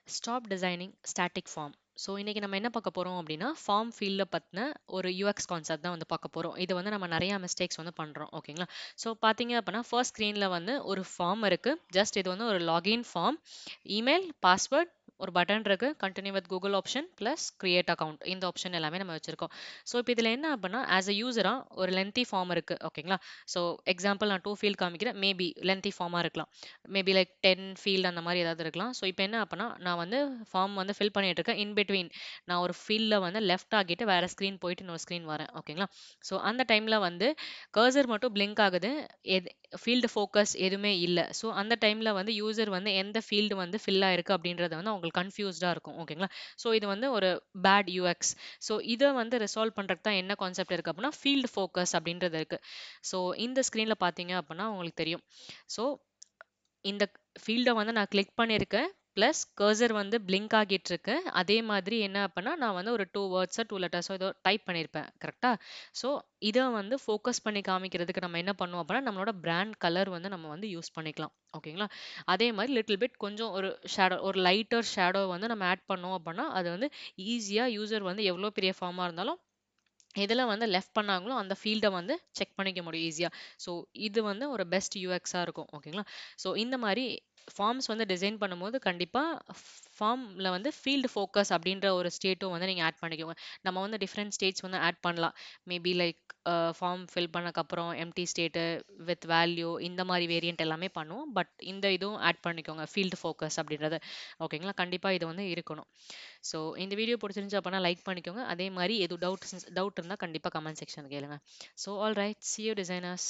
Stop designing static form. So இன்னைக்கு நம்ம என்ன பார்க்க போறோம் அப்படின்னா, ஃபார்ம் ஃபீல்ட பத்தின ஒரு யூஎக்ஸ் கான்செப்ட் தான் வந்து பார்க்க போறோம். இது வந்து நம்ம நிறைய மிஸ்டேக்ஸ் வந்து பண்றோம். ஓகேங்களா? ஸோ பார்த்தீங்க அப்படின்னா, ஃபர்ஸ்ட் ஸ்க்ரீன்ல வந்து ஒரு ஃபார்ம் இருக்கு. ஜஸ்ட் இது வந்து ஒரு லாகின் ஃபார்ம். இமெயில், பாஸ்வேர்ட், ஒரு பட்டன் இருக்கு. Continue with Google option plus create account. இந்த ஆப்ஷன் எல்லாமே நம்ம வச்சிருக்கோம். ஸோ இப்போ இதில் என்ன அப்படின்னா, ஆஸ் அ யூசரா ஒரு லென்த்தி ஃபார்ம் இருக்கு. ஓகேங்களா? ஸோ எக்ஸாம்பிள் நான் 2 ஃபீல்ட் காமிக்கிறேன். மேபி லென்த்தி ஃபார்மா இருக்கலாம். மேபி லைக் 10 ஃபீல்ட் அந்த மாதிரி ஏதாவது இருக்கலாம். ஸோ இப்போ என்ன அப்படின்னா, நான் வந்து ஃபார்ம் வந்து ஃபில் பண்ணிட்டு இருக்கேன். இன் பிட்வீன் நான் ஒரு ஃபீல்டில் வந்து லெஃப்ட் ஆகிட்டு வேற ஸ்க்ரீன் போயிட்டு இன்னொரு ஸ்க்ரீன் வரேன். ஓகேங்களா? ஸோ அந்த டைமில் வந்து கர்சர் மட்டும் பிளிங்க் ஆகுது. எது ஃபீல்டு ஃபோக்கஸ் எதுவுமே இல்லை. ஸோ அந்த டைமில் வந்து யூசர் வந்து எந்த ஃபீல்டு வந்து ஃபில் ஆயிருக்கு அப்படின்றது வந்து அவங்களுக்கு கன்ஃபியூஸ்டாக இருக்கும். ஓகேங்களா? ஸோ இது வந்து ஒரு பேட் யூஎக்ஸ். ஸோ இதை வந்து ரிசால்வ் பண்ணுறதுக்கு தான் என்ன கான்செப்ட் இருக்குது அப்படின்னா, ஃபீல்டு ஃபோக்கஸ் அப்படின்றது இருக்குது. ஸோ இந்த ஸ்க்ரீனில் பார்த்தீங்க அப்படின்னா உங்களுக்கு தெரியும். ஸோ இந்த ஃபீல்ட வந்து நான் கிளிக் பண்ணியிருக்கேன். பிளஸ் கர்சர் வந்து பிளிங்க் ஆகிட்டு இருக்கு. அதே மாதிரி என்ன அப்பன்னா, நான் வந்து ஒரு 2 வேர்ட்ஸோ, 2 லெட்டர்ஸோ ஏதோ டைப் பண்ணியிருப்பேன். கரெக்ட்டா? ஸோ, இத வந்து ஃபோக்கஸ் பண்ணி காமிக்கிறதுக்கு நம்ம என்ன பண்ணுவோம் அப்பன்னா, நம்மளோட பிராண்ட் கலர் வந்து நம்ம வந்து யூஸ் பண்ணிக்கலாம். ஓகேங்களா? அதே மாரி லிட்டில் பிட் கொஞ்சம் ஒரு ஷேடோ ஒரு லைட்டர் ஷேடோ வந்து நம்ம ஆட் பண்ணோம் அப்பன்னா, அது வந்து ஈஸியா யூசர் வந்து எவ்வளோ பெரிய ஃபார்மா இருந்தாலும் எதுல வந்து லெஃப்ட் பண்ணாங்களோ அந்த ஃபீல்ட வந்து செக் பண்ணிக்க முடியும் ஈஸியா. ஸோ இது வந்து ஒரு பெஸ்ட் யூஎக்ஸா இருக்கும். ஓகேங்களா? ஸோ இந்த மாரி ஃபார்ம்ஸ் வந்து டிசைன் பண்ணும்போது கண்டிப்பா ஃபார்ம்ல வந்து ஃபீல்டு ஃபோக்கஸ் அப்படின்ற ஒரு ஸ்டேட்டும் வந்து நீங்க ஆட் பண்ணிக்கோங்க. நம்ம வந்து டிஃபரெண்ட் ஸ்டேட்ஸ் வந்து ஆட் பண்ணலாம். மேபி லைக் ஃபார்ம் ஃபில் பண்ணக்கப்புறம் எம்ப்டி ஸ்டேட்டு வித் வேல்யூ இந்த மாரி வேரியன்ட் எல்லாமே பண்ணுவோம். பட் இந்த இதுவும் ஆட் பண்ணிக்கோங்க. ஃபீல்டு ஃபோக்கஸ் அப்படின்றது. ஓகேங்களா? கண்டிப்பா இது வந்து இருக்கணும். ஸோ இந்த வீடியோ பிடிச்சிருந்துச்சு அப்படின்னா லைக் பண்ணிக்கோங்க. அதே மாரி எதுவும் டவுட் இருந்தா கண்டிப்பா கமெண்ட் செக்ஷன்ல கேளுங்க. So all right. See you designers.